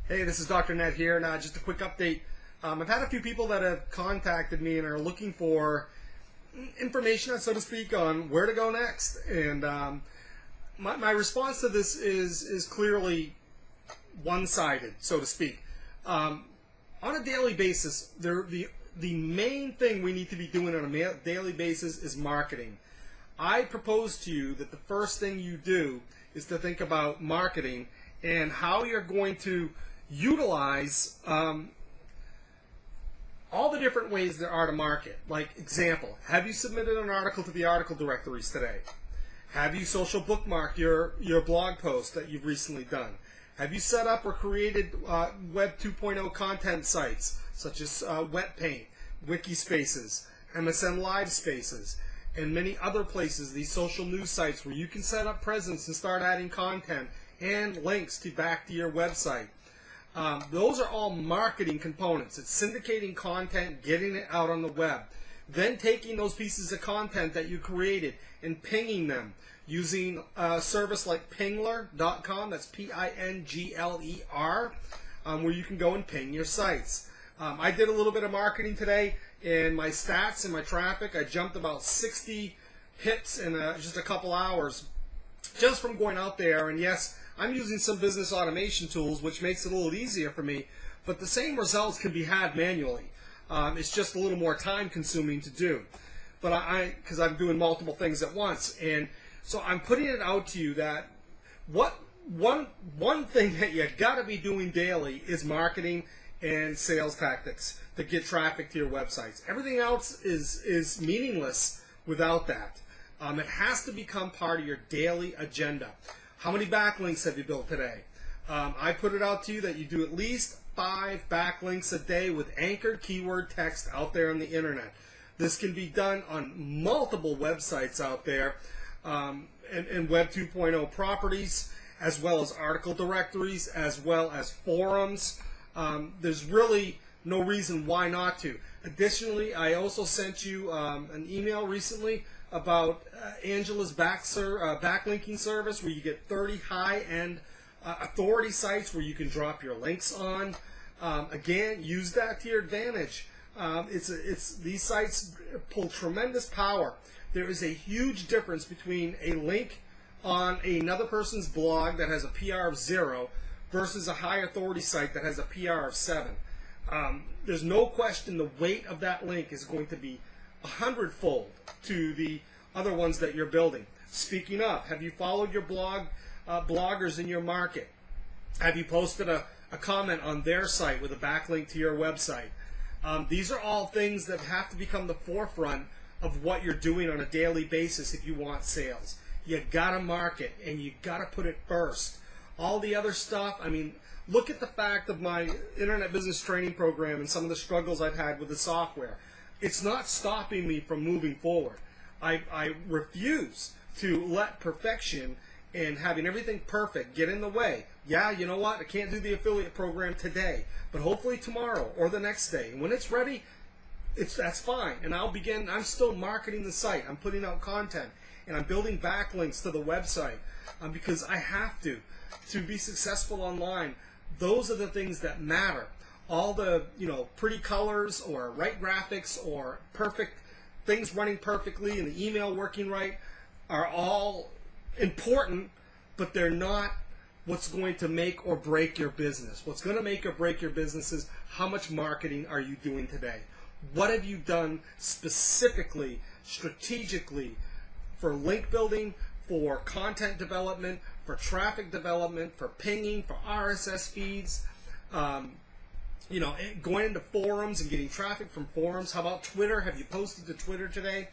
Hey, this is Dr. Ned here, and just a quick update. I've had a few people that have contacted me and are looking for information, so to speak, on where to go next. And my response to this is clearly one-sided, so to speak. On a daily basis, the main thing we need to be doing on a daily basis is marketing. I propose to you that the first thing you do is to think about marketing and how you're going to utilize all the different ways there are to market. Like example, have you submitted an article to the article directories today? Have you social bookmarked your blog post that you've recently done? Have you set up or created Web 2.0 content sites such as WetPaint, Wikispaces, MSN Live Spaces, and many other places, these social news sites where you can set up presence and start adding content and links back to your website? Those are all marketing components. It's syndicating content, getting it out on the web, then taking those pieces of content that you created and pinging them using a service like pingler.com. That's Pingler, where you can go and ping your sites. I did a little bit of marketing today, and my stats and my traffic, I jumped about 60 hits in just a couple hours just from going out there. And yes, I'm using some business automation tools, which makes it a little easier for me, but the same results can be had manually. It's just a little more time consuming to do, but because I'm doing multiple things at once. And so I'm putting it out to you that one thing that you got to be doing daily is marketing and sales tactics to get traffic to your websites. Everything else is meaningless without that. It has to become part of your daily agenda. How many backlinks have you built today? I put it out to you that you do at least 5 backlinks a day with anchored keyword text out there on the internet. This can be done on multiple websites out there, and Web 2.0 properties, as well as article directories, as well as forums. There's really no reason why not to. Additionally, I also sent you an email recently about Angela's backlinking service, where you get 30 high-end authority sites where you can drop your links on. Again, use that to your advantage. These sites pull tremendous power. There is a huge difference between a link on another person's blog that has a PR of 0 versus a high authority site that has a PR of 7. There's no question the weight of that link is going to be 100-fold to the other ones that you're building. Speaking of, have you followed your bloggers in your market? Have you posted a comment on their site with a backlink to your website? These are all things that have to become the forefront of what you're doing on a daily basis if you want sales. You gotta market, and you gotta put it first. All the other stuff, I mean, look at the fact of my internet business training program and some of the struggles I've had with the software. It's not stopping me from moving forward. I refuse to let perfection and having everything perfect get in the way. Yeah, you know what? I can't do the affiliate program today, but hopefully tomorrow or the next day. And when it's ready, that's fine. And I'm still marketing the site. I'm putting out content, and I'm building backlinks to the website because I have to be successful online. Those are the things that matter. All the pretty colors or right graphics or perfect things running perfectly and the email working right are all important, but they're not what's going to make or break your business. What's going to make or break your business is how much marketing are you doing today? What have you done specifically, strategically, for link building, for content development, for traffic development, for pinging, for RSS feeds, going into forums and getting traffic from forums? How about Twitter? Have you posted to Twitter today?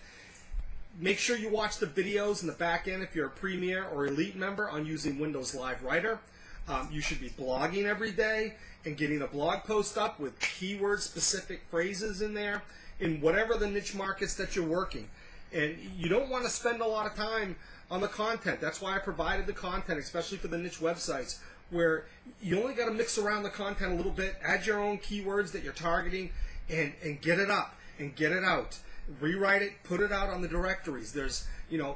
Make sure you watch the videos in the back end if you're a Premier or Elite member on using Windows Live Writer. You should be blogging every day and getting a blog post up with keyword-specific phrases in there in whatever the niche markets that you're working. And you don't want to spend a lot of time on the content. That's why I provided the content, especially for the niche websites, where you only got to mix around the content a little bit, add your own keywords that you're targeting, and get it up and get it out. Rewrite it, put it out on the directories. There's,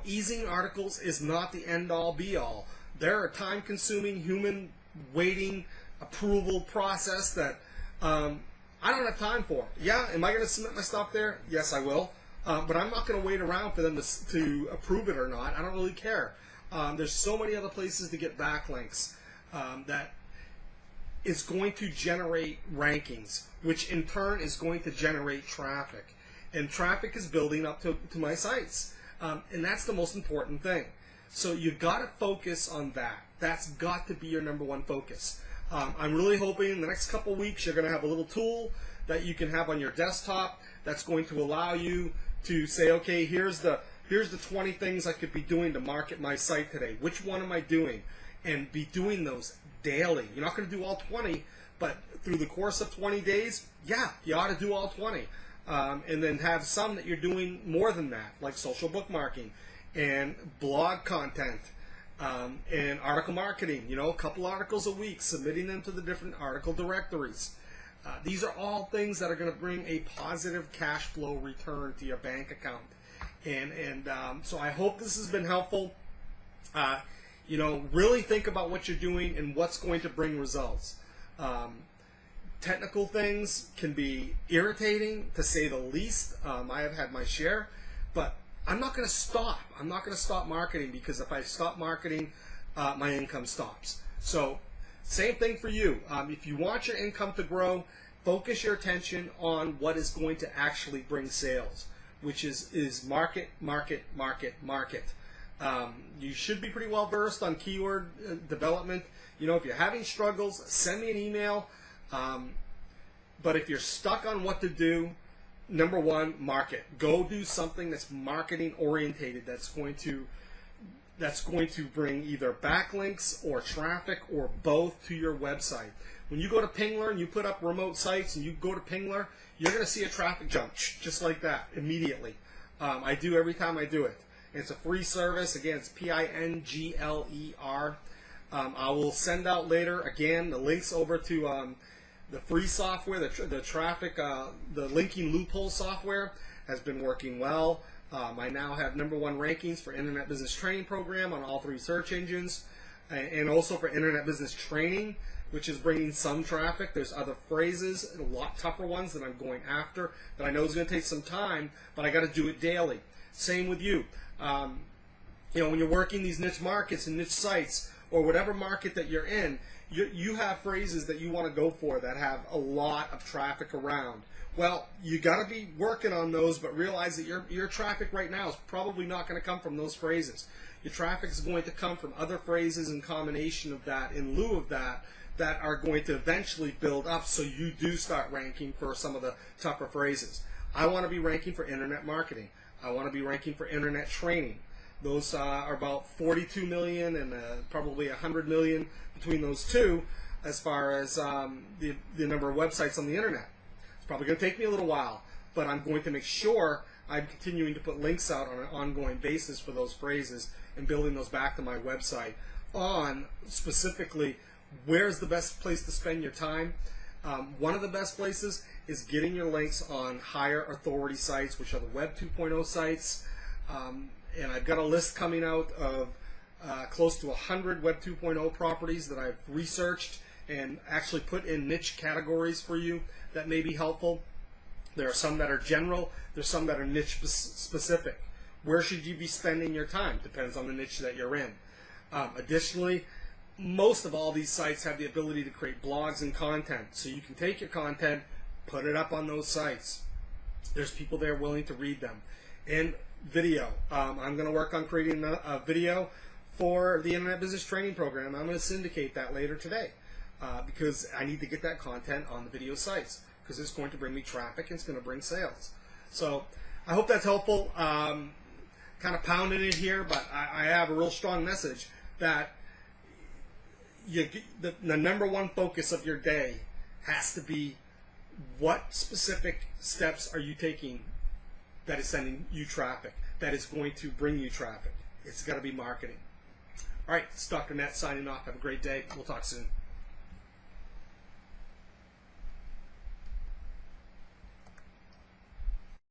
easing articles is not the end-all, be-all. There are time-consuming, human waiting approval process that I don't have time for. Yeah, am I going to submit my stuff there? Yes, I will. But I'm not going to wait around for them to approve it or not. I don't really care. There's so many other places to get backlinks that is going to generate rankings, which in turn is going to generate traffic. And traffic is building up to my sites. And that's the most important thing. So you've got to focus on that. That's got to be your number one focus. I'm really hoping in the next couple weeks you're going to have a little tool that you can have on your desktop that's going to allow you to say, okay, here's the 20 things I could be doing to market my site today. Which one am I doing? And be doing those daily. You're not going to do all 20, but through the course of 20 days, yeah, you ought to do all 20. And then have some that you're doing more than that, like social bookmarking and blog content and article marketing. A couple articles a week, submitting them to the different article directories. These are all things that are going to bring a positive cash flow return to your bank account. And so I hope this has been helpful. Really think about what you're doing and what's going to bring results. Technical things can be irritating, to say the least. I have had my share, but I'm not going to stop. I'm not going to stop marketing, because if I stop marketing, my income stops. So same thing for you. If you want your income to grow, focus your attention on what is going to actually bring sales, which is market, market, market, market. You should be pretty well versed on keyword development. If you're having struggles, send me an email. But if you're stuck on what to do, number one, market. Go do something that's marketing orientated. That's going to bring either backlinks or traffic or both to your website. When you go to Pingler and you put up remote sites and you go to Pingler, you're going to see a traffic jump just like that immediately. I do every time I do it. It's a free service. Again, it's Pingler. I will send out later, again, the links over to the free software, the traffic, the linking loophole software has been working well. I now have #1 rankings for Internet Business Training Program on all 3 search engines, and also for Internet Business Training, which is bringing some traffic. There's other phrases, a lot tougher ones that I'm going after that I know is going to take some time, but I got to do it daily. Same with you. When you're working these niche markets and niche sites, or whatever market that you're in, you have phrases that you want to go for that have a lot of traffic around. Well, you got to be working on those, but realize that your traffic right now is probably not going to come from those phrases. Your traffic is going to come from other phrases in combination of that, in lieu of that, that are going to eventually build up so you do start ranking for some of the tougher phrases. I want to be ranking for internet marketing. I want to be ranking for internet training. Those are about 42 million and probably 100 million between those two as far as the number of websites on the internet. It's probably going to take me a little while, but I'm going to make sure I'm continuing to put links out on an ongoing basis for those phrases and building those back to my website on specifically where's the best place to spend your time. One of the best places is getting your links on higher authority sites, which are the Web 2.0 sites. And I've got a list coming out of close to 100 Web 2.0 properties that I've researched and actually put in niche categories for you that may be helpful. There are some that are general. There's some that are niche specific. Where should you be spending your time? Depends on the niche that you're in. Additionally, most of all these sites have the ability to create blogs and content. So you can take your content, put it up on those sites. There's people there willing to read them. And video. I'm going to work on creating a video for the Internet Business Training Program. I'm going to syndicate that later today because I need to get that content on the video sites because it's going to bring me traffic and it's going to bring sales. So I hope that's helpful. Kind of pounding it here, but I have a real strong message that the #1 focus of your day has to be what specific steps are you taking that is sending you traffic, that is going to bring you traffic. It's got to be marketing. All right, it's Dr. Nett signing off. Have a great day. We'll talk soon.